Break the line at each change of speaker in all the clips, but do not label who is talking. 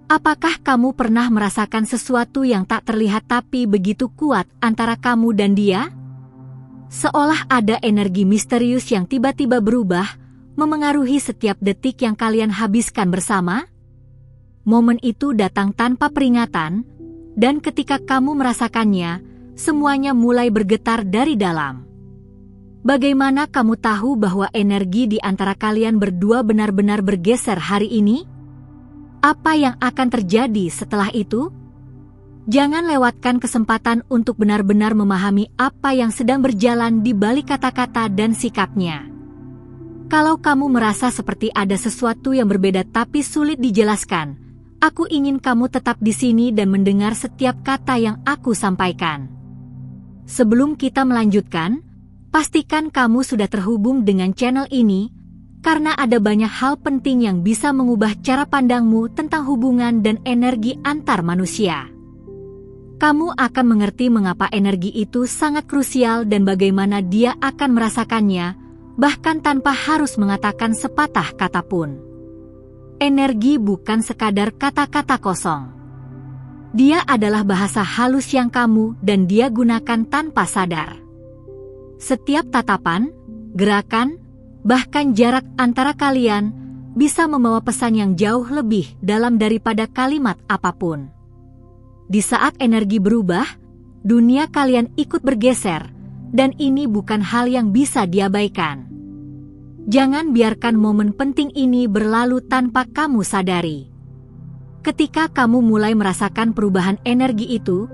Apakah kamu pernah merasakan sesuatu yang tak terlihat tapi begitu kuat antara kamu dan dia? Seolah ada energi misterius yang tiba-tiba berubah, memengaruhi setiap detik yang kalian habiskan bersama. Momen itu datang tanpa peringatan, dan ketika kamu merasakannya, semuanya mulai bergetar dari dalam. Bagaimana kamu tahu bahwa energi di antara kalian berdua benar-benar bergeser hari ini? Apa yang akan terjadi setelah itu? Jangan lewatkan kesempatan untuk benar-benar memahami apa yang sedang berjalan di balik kata-kata dan sikapnya. Kalau kamu merasa seperti ada sesuatu yang berbeda tapi sulit dijelaskan, aku ingin kamu tetap di sini dan mendengar setiap kata yang aku sampaikan. Sebelum kita melanjutkan, pastikan kamu sudah terhubung dengan channel ini, karena ada banyak hal penting yang bisa mengubah cara pandangmu tentang hubungan dan energi antar manusia. Kamu akan mengerti mengapa energi itu sangat krusial dan bagaimana dia akan merasakannya, bahkan tanpa harus mengatakan sepatah kata pun. Energi bukan sekadar kata-kata kosong. Dia adalah bahasa halus yang kamu dan dia gunakan tanpa sadar. Setiap tatapan, gerakan, bahkan jarak antara kalian bisa membawa pesan yang jauh lebih dalam daripada kalimat apapun. Di saat energi berubah, dunia kalian ikut bergeser, dan ini bukan hal yang bisa diabaikan. Jangan biarkan momen penting ini berlalu tanpa kamu sadari. Ketika kamu mulai merasakan perubahan energi itu,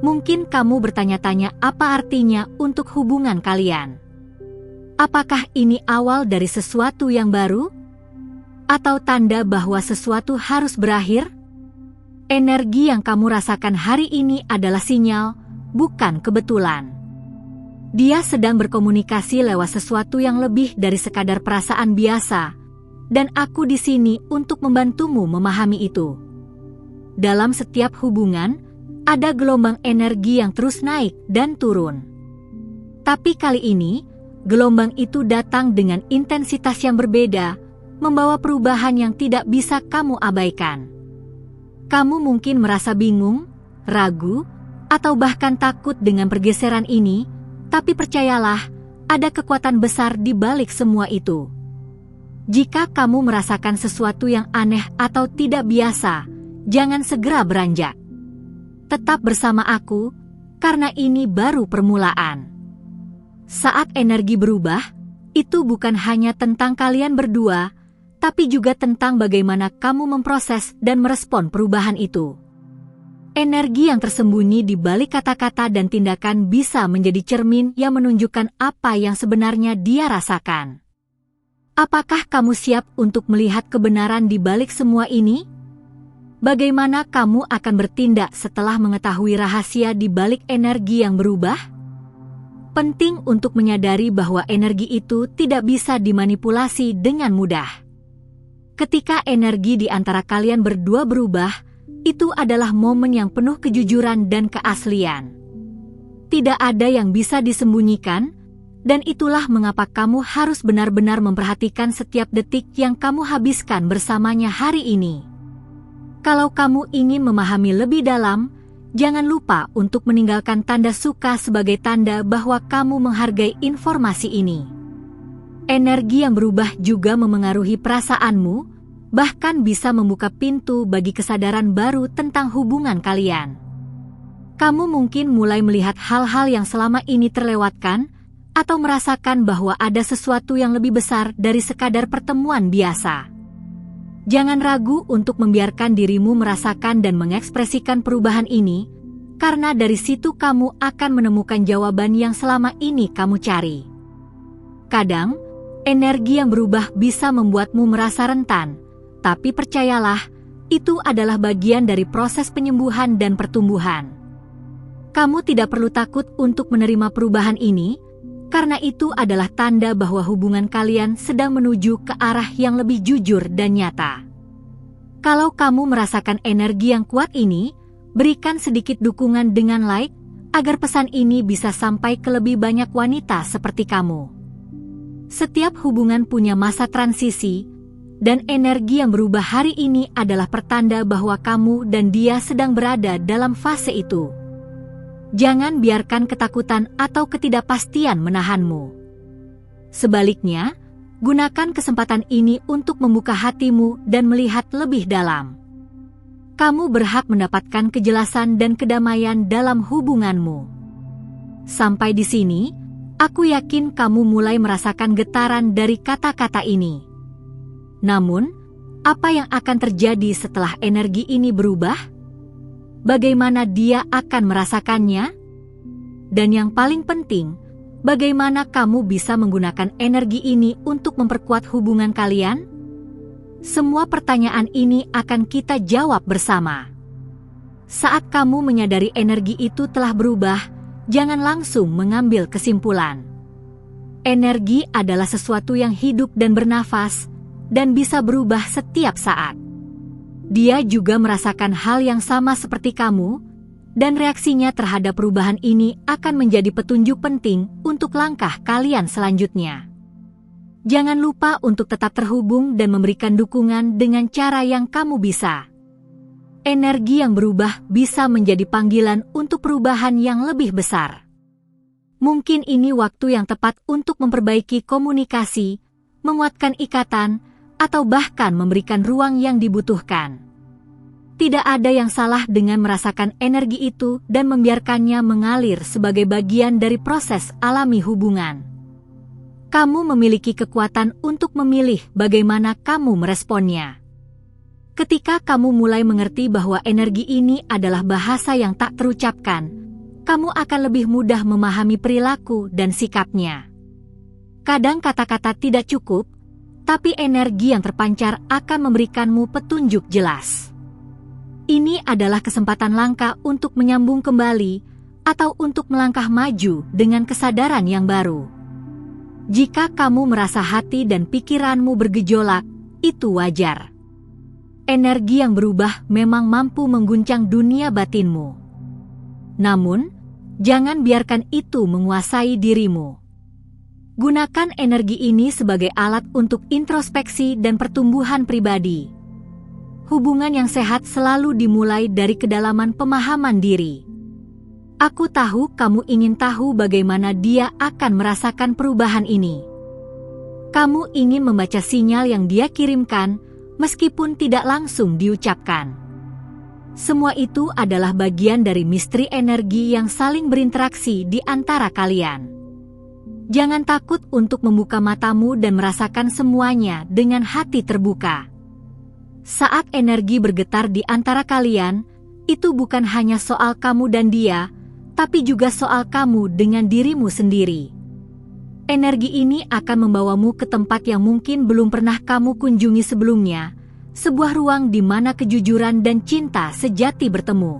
mungkin kamu bertanya-tanya apa artinya untuk hubungan kalian. Apakah ini awal dari sesuatu yang baru? Atau tanda bahwa sesuatu harus berakhir? Energi yang kamu rasakan hari ini adalah sinyal, bukan kebetulan. Dia sedang berkomunikasi lewat sesuatu yang lebih dari sekadar perasaan biasa, dan aku di sini untuk membantumu memahami itu. Dalam setiap hubungan, ada gelombang energi yang terus naik dan turun. Tapi kali ini, gelombang itu datang dengan intensitas yang berbeda, membawa perubahan yang tidak bisa kamu abaikan. Kamu mungkin merasa bingung, ragu, atau bahkan takut dengan pergeseran ini, tapi percayalah, ada kekuatan besar di balik semua itu. Jika kamu merasakan sesuatu yang aneh atau tidak biasa, jangan segera beranjak. Tetap bersama aku, karena ini baru permulaan. Saat energi berubah, itu bukan hanya tentang kalian berdua, tapi juga tentang bagaimana kamu memproses dan merespon perubahan itu. Energi yang tersembunyi di balik kata-kata dan tindakan bisa menjadi cermin yang menunjukkan apa yang sebenarnya dia rasakan. Apakah kamu siap untuk melihat kebenaran di balik semua ini? Bagaimana kamu akan bertindak setelah mengetahui rahasia di balik energi yang berubah? Penting untuk menyadari bahwa energi itu tidak bisa dimanipulasi dengan mudah. Ketika energi di antara kalian berdua berubah, itu adalah momen yang penuh kejujuran dan keaslian. Tidak ada yang bisa disembunyikan, dan itulah mengapa kamu harus benar-benar memperhatikan setiap detik yang kamu habiskan bersamanya hari ini. Kalau kamu ingin memahami lebih dalam, jangan lupa untuk meninggalkan tanda suka sebagai tanda bahwa kamu menghargai informasi ini. Energi yang berubah juga memengaruhi perasaanmu, bahkan bisa membuka pintu bagi kesadaran baru tentang hubungan kalian. Kamu mungkin mulai melihat hal-hal yang selama ini terlewatkan, atau merasakan bahwa ada sesuatu yang lebih besar dari sekadar pertemuan biasa. Jangan ragu untuk membiarkan dirimu merasakan dan mengekspresikan perubahan ini, karena dari situ kamu akan menemukan jawaban yang selama ini kamu cari. Kadang, energi yang berubah bisa membuatmu merasa rentan, tapi percayalah, itu adalah bagian dari proses penyembuhan dan pertumbuhan. Kamu tidak perlu takut untuk menerima perubahan ini, karena itu adalah tanda bahwa hubungan kalian sedang menuju ke arah yang lebih jujur dan nyata. Kalau kamu merasakan energi yang kuat ini, berikan sedikit dukungan dengan like, agar pesan ini bisa sampai ke lebih banyak wanita seperti kamu. Setiap hubungan punya masa transisi, Dan energi yang berubah hari ini adalah pertanda bahwa kamu dan dia sedang berada dalam fase itu. Jangan biarkan ketakutan atau ketidakpastian menahanmu. Sebaliknya, gunakan kesempatan ini untuk membuka hatimu dan melihat lebih dalam. Kamu berhak mendapatkan kejelasan dan kedamaian dalam hubunganmu. Sampai di sini, aku yakin kamu mulai merasakan getaran dari kata-kata ini. Namun, apa yang akan terjadi setelah energi ini berubah? Bagaimana dia akan merasakannya? Dan yang paling penting, bagaimana kamu bisa menggunakan energi ini untuk memperkuat hubungan kalian? Semua pertanyaan ini akan kita jawab bersama. Saat kamu menyadari energi itu telah berubah, jangan langsung mengambil kesimpulan. Energi adalah sesuatu yang hidup dan bernafas, dan bisa berubah setiap saat. Dia juga merasakan hal yang sama seperti kamu, dan reaksinya terhadap perubahan ini akan menjadi petunjuk penting untuk langkah kalian selanjutnya. Jangan lupa untuk tetap terhubung dan memberikan dukungan dengan cara yang kamu bisa. Energi yang berubah bisa menjadi panggilan untuk perubahan yang lebih besar. Mungkin ini waktu yang tepat untuk memperbaiki komunikasi, menguatkan ikatan, atau bahkan memberikan ruang yang dibutuhkan. Tidak ada yang salah dengan merasakan energi itu dan membiarkannya mengalir sebagai bagian dari proses alami hubungan. Kamu memiliki kekuatan untuk memilih bagaimana kamu meresponnya. Ketika kamu mulai mengerti bahwa energi ini adalah bahasa yang tak terucapkan, kamu akan lebih mudah memahami perilaku dan sikapnya. Kadang kata-kata tidak cukup, tapi energi yang terpancar akan memberikanmu petunjuk jelas. Ini adalah kesempatan langka untuk menyambung kembali atau untuk melangkah maju dengan kesadaran yang baru. Jika kamu merasa hati dan pikiranmu bergejolak, itu wajar. Energi yang berubah memang mampu mengguncang dunia batinmu. Namun, jangan biarkan itu menguasai dirimu. Gunakan energi ini sebagai alat untuk introspeksi dan pertumbuhan pribadi. Hubungan yang sehat selalu dimulai dari kedalaman pemahaman diri. Aku tahu kamu ingin tahu bagaimana dia akan merasakan perubahan ini. Kamu ingin membaca sinyal yang dia kirimkan, meskipun tidak langsung diucapkan. Semua itu adalah bagian dari misteri energi yang saling berinteraksi di antara kalian. Jangan takut untuk membuka matamu dan merasakan semuanya dengan hati terbuka. Saat energi bergetar di antara kalian, itu bukan hanya soal kamu dan dia, tapi juga soal kamu dengan dirimu sendiri. Energi ini akan membawamu ke tempat yang mungkin belum pernah kamu kunjungi sebelumnya, sebuah ruang di mana kejujuran dan cinta sejati bertemu.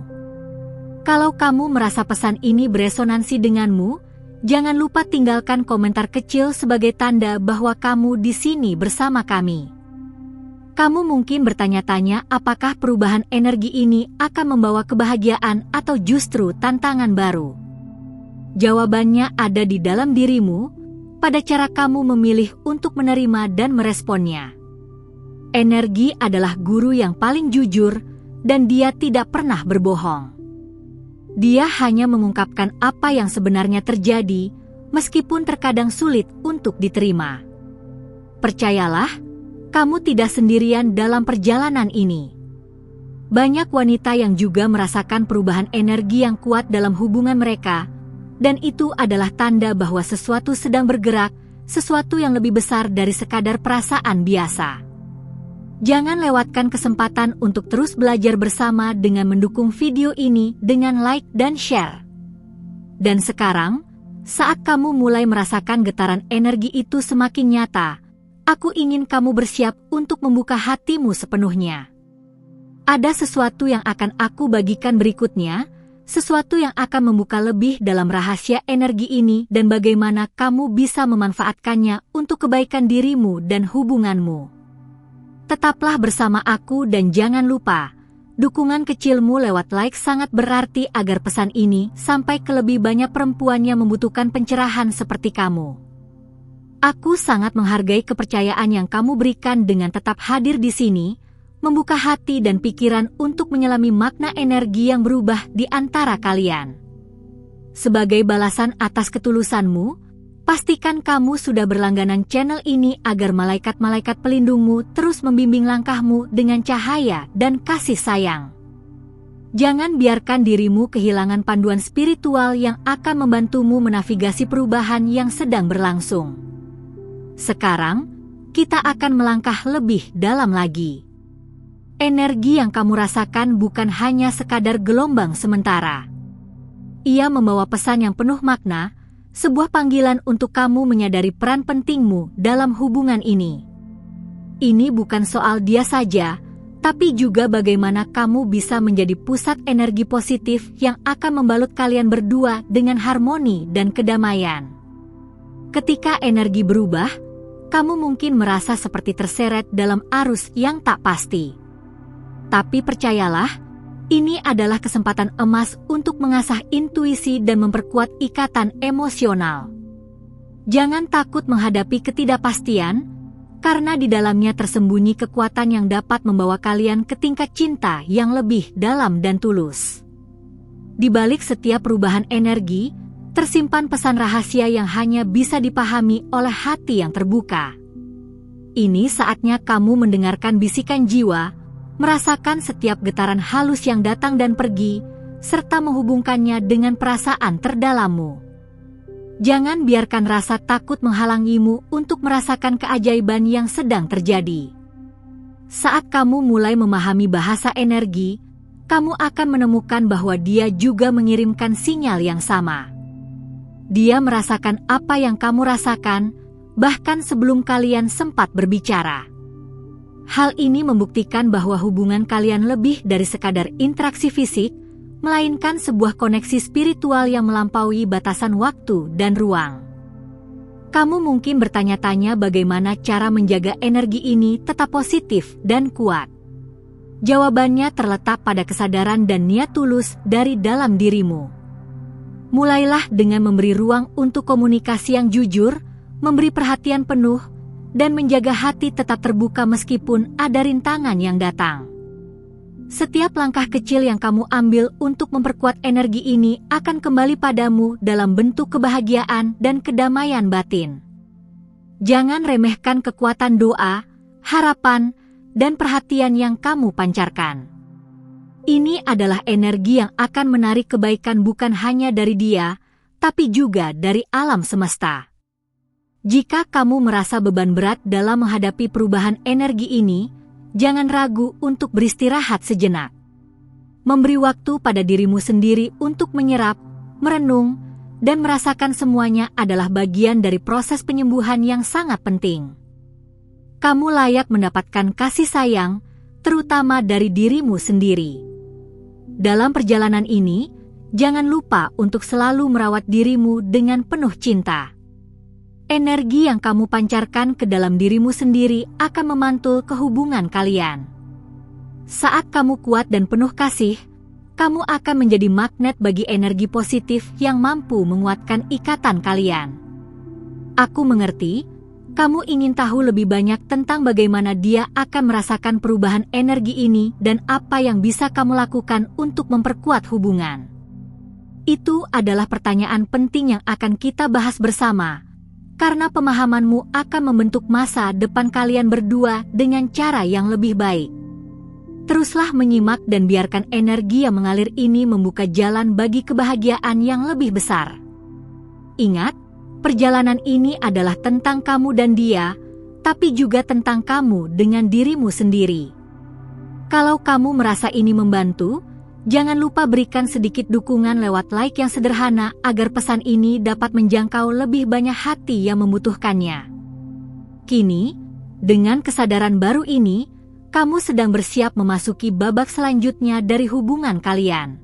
Kalau kamu merasa pesan ini beresonansi denganmu, jangan lupa tinggalkan komentar kecil sebagai tanda bahwa kamu di sini bersama kami. Kamu mungkin bertanya-tanya apakah perubahan energi ini akan membawa kebahagiaan atau justru tantangan baru. Jawabannya ada di dalam dirimu, pada cara kamu memilih untuk menerima dan meresponnya. Energi adalah guru yang paling jujur, dan dia tidak pernah berbohong. Dia hanya mengungkapkan apa yang sebenarnya terjadi, meskipun terkadang sulit untuk diterima. Percayalah, kamu tidak sendirian dalam perjalanan ini. Banyak wanita yang juga merasakan perubahan energi yang kuat dalam hubungan mereka, dan itu adalah tanda bahwa sesuatu sedang bergerak, sesuatu yang lebih besar dari sekadar perasaan biasa. Jangan lewatkan kesempatan untuk terus belajar bersama dengan mendukung video ini dengan like dan share. Dan sekarang, saat kamu mulai merasakan getaran energi itu semakin nyata, aku ingin kamu bersiap untuk membuka hatimu sepenuhnya. Ada sesuatu yang akan aku bagikan berikutnya, sesuatu yang akan membuka lebih dalam rahasia energi ini dan bagaimana kamu bisa memanfaatkannya untuk kebaikan dirimu dan hubunganmu. Tetaplah bersama aku dan jangan lupa, dukungan kecilmu lewat like sangat berarti agar pesan ini sampai ke lebih banyak perempuan yang membutuhkan pencerahan seperti kamu. Aku sangat menghargai kepercayaan yang kamu berikan dengan tetap hadir di sini, membuka hati dan pikiran untuk menyelami makna energi yang berubah di antara kalian. Sebagai balasan atas ketulusanmu, pastikan kamu sudah berlangganan channel ini agar malaikat-malaikat pelindungmu terus membimbing langkahmu dengan cahaya dan kasih sayang. Jangan biarkan dirimu kehilangan panduan spiritual yang akan membantumu menavigasi perubahan yang sedang berlangsung. Sekarang, kita akan melangkah lebih dalam lagi. Energi yang kamu rasakan bukan hanya sekadar gelombang sementara. Ia membawa pesan yang penuh makna, sebuah panggilan untuk kamu menyadari peran pentingmu dalam hubungan ini. Ini bukan soal dia saja, tapi juga bagaimana kamu bisa menjadi pusat energi positif yang akan membalut kalian berdua dengan harmoni dan kedamaian. Ketika energi berubah, kamu mungkin merasa seperti terseret dalam arus yang tak pasti. Tapi percayalah, ini adalah kesempatan emas untuk mengasah intuisi dan memperkuat ikatan emosional. Jangan takut menghadapi ketidakpastian, karena di dalamnya tersembunyi kekuatan yang dapat membawa kalian ke tingkat cinta yang lebih dalam dan tulus. Di balik setiap perubahan energi, tersimpan pesan rahasia yang hanya bisa dipahami oleh hati yang terbuka. Ini saatnya kamu mendengarkan bisikan jiwa, merasakan setiap getaran halus yang datang dan pergi, serta menghubungkannya dengan perasaan terdalammu. Jangan biarkan rasa takut menghalangimu untuk merasakan keajaiban yang sedang terjadi. Saat kamu mulai memahami bahasa energi, kamu akan menemukan bahwa dia juga mengirimkan sinyal yang sama. Dia merasakan apa yang kamu rasakan, bahkan sebelum kalian sempat berbicara. Hal ini membuktikan bahwa hubungan kalian lebih dari sekadar interaksi fisik, melainkan sebuah koneksi spiritual yang melampaui batasan waktu dan ruang. Kamu mungkin bertanya-tanya bagaimana cara menjaga energi ini tetap positif dan kuat. Jawabannya terletak pada kesadaran dan niat tulus dari dalam dirimu. Mulailah dengan memberi ruang untuk komunikasi yang jujur, memberi perhatian penuh, dan menjaga hati tetap terbuka meskipun ada rintangan yang datang. Setiap langkah kecil yang kamu ambil untuk memperkuat energi ini akan kembali padamu dalam bentuk kebahagiaan dan kedamaian batin. Jangan remehkan kekuatan doa, harapan, dan perhatian yang kamu pancarkan. Ini adalah energi yang akan menarik kebaikan bukan hanya dari dia, tapi juga dari alam semesta. Jika kamu merasa beban berat dalam menghadapi perubahan energi ini, jangan ragu untuk beristirahat sejenak. Memberi waktu pada dirimu sendiri untuk menyerap, merenung, dan merasakan semuanya adalah bagian dari proses penyembuhan yang sangat penting. Kamu layak mendapatkan kasih sayang, terutama dari dirimu sendiri. Dalam perjalanan ini, jangan lupa untuk selalu merawat dirimu dengan penuh cinta. Energi yang kamu pancarkan ke dalam dirimu sendiri akan memantul ke hubungan kalian. Saat kamu kuat dan penuh kasih, kamu akan menjadi magnet bagi energi positif yang mampu menguatkan ikatan kalian. Aku mengerti, kamu ingin tahu lebih banyak tentang bagaimana dia akan merasakan perubahan energi ini dan apa yang bisa kamu lakukan untuk memperkuat hubungan. Itu adalah pertanyaan penting yang akan kita bahas bersama. Karena pemahamanmu akan membentuk masa depan kalian berdua dengan cara yang lebih baik. Teruslah menyimak dan biarkan energi yang mengalir ini membuka jalan bagi kebahagiaan yang lebih besar. Ingat, perjalanan ini adalah tentang kamu dan dia, tapi juga tentang kamu dengan dirimu sendiri. Kalau kamu merasa ini membantu, jangan lupa berikan sedikit dukungan lewat like yang sederhana agar pesan ini dapat menjangkau lebih banyak hati yang membutuhkannya. Kini, dengan kesadaran baru ini, kamu sedang bersiap memasuki babak selanjutnya dari hubungan kalian.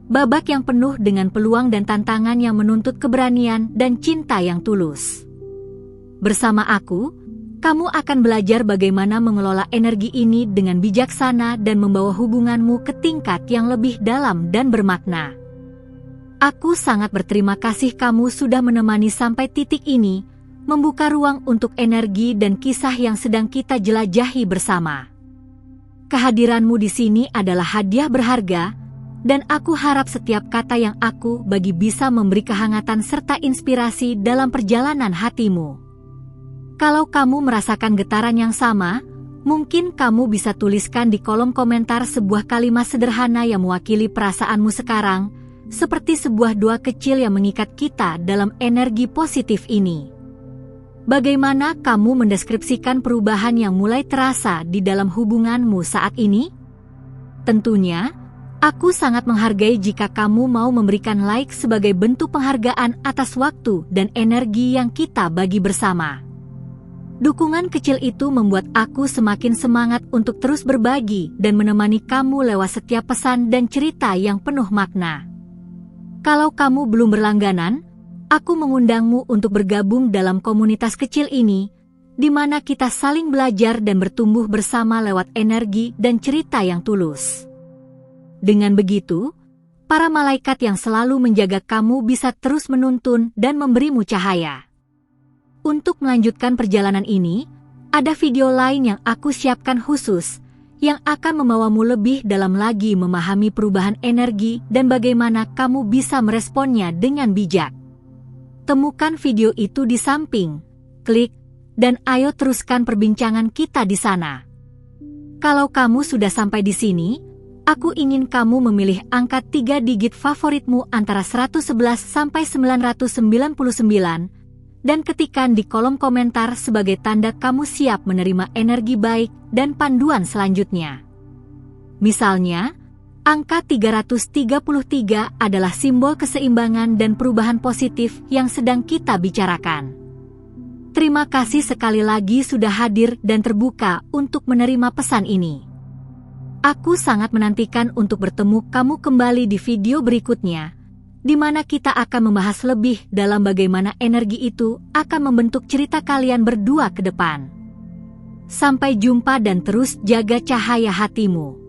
Babak yang penuh dengan peluang dan tantangan yang menuntut keberanian dan cinta yang tulus. Bersama aku, kamu akan belajar bagaimana mengelola energi ini dengan bijaksana dan membawa hubunganmu ke tingkat yang lebih dalam dan bermakna. Aku sangat berterima kasih kamu sudah menemani sampai titik ini, membuka ruang untuk energi dan kisah yang sedang kita jelajahi bersama. Kehadiranmu di sini adalah hadiah berharga, dan aku harap setiap kata yang aku bagi bisa memberi kehangatan serta inspirasi dalam perjalanan hatimu. Kalau kamu merasakan getaran yang sama, mungkin kamu bisa tuliskan di kolom komentar sebuah kalimat sederhana yang mewakili perasaanmu sekarang, seperti sebuah doa kecil yang mengikat kita dalam energi positif ini. Bagaimana kamu mendeskripsikan perubahan yang mulai terasa di dalam hubunganmu saat ini? Tentunya, aku sangat menghargai jika kamu mau memberikan like sebagai bentuk penghargaan atas waktu dan energi yang kita bagi bersama. Dukungan kecil itu membuat aku semakin semangat untuk terus berbagi dan menemani kamu lewat setiap pesan dan cerita yang penuh makna. Kalau kamu belum berlangganan, aku mengundangmu untuk bergabung dalam komunitas kecil ini, di mana kita saling belajar dan bertumbuh bersama lewat energi dan cerita yang tulus. Dengan begitu, para malaikat yang selalu menjaga kamu bisa terus menuntun dan memberimu cahaya. Untuk melanjutkan perjalanan ini, ada video lain yang aku siapkan khusus, yang akan membawamu lebih dalam lagi memahami perubahan energi dan bagaimana kamu bisa meresponnya dengan bijak. Temukan video itu di samping, klik, dan ayo teruskan perbincangan kita di sana. Kalau kamu sudah sampai di sini, aku ingin kamu memilih angka 3 digit favoritmu antara 111 sampai 999, dan ketikkan di kolom komentar sebagai tanda kamu siap menerima energi baik dan panduan selanjutnya. Misalnya, angka 333 adalah simbol keseimbangan dan perubahan positif yang sedang kita bicarakan. Terima kasih sekali lagi sudah hadir dan terbuka untuk menerima pesan ini. Aku sangat menantikan untuk bertemu kamu kembali di video berikutnya, di mana kita akan membahas lebih dalam bagaimana energi itu akan membentuk cerita kalian berdua ke depan. Sampai jumpa dan terus jaga cahaya hatimu.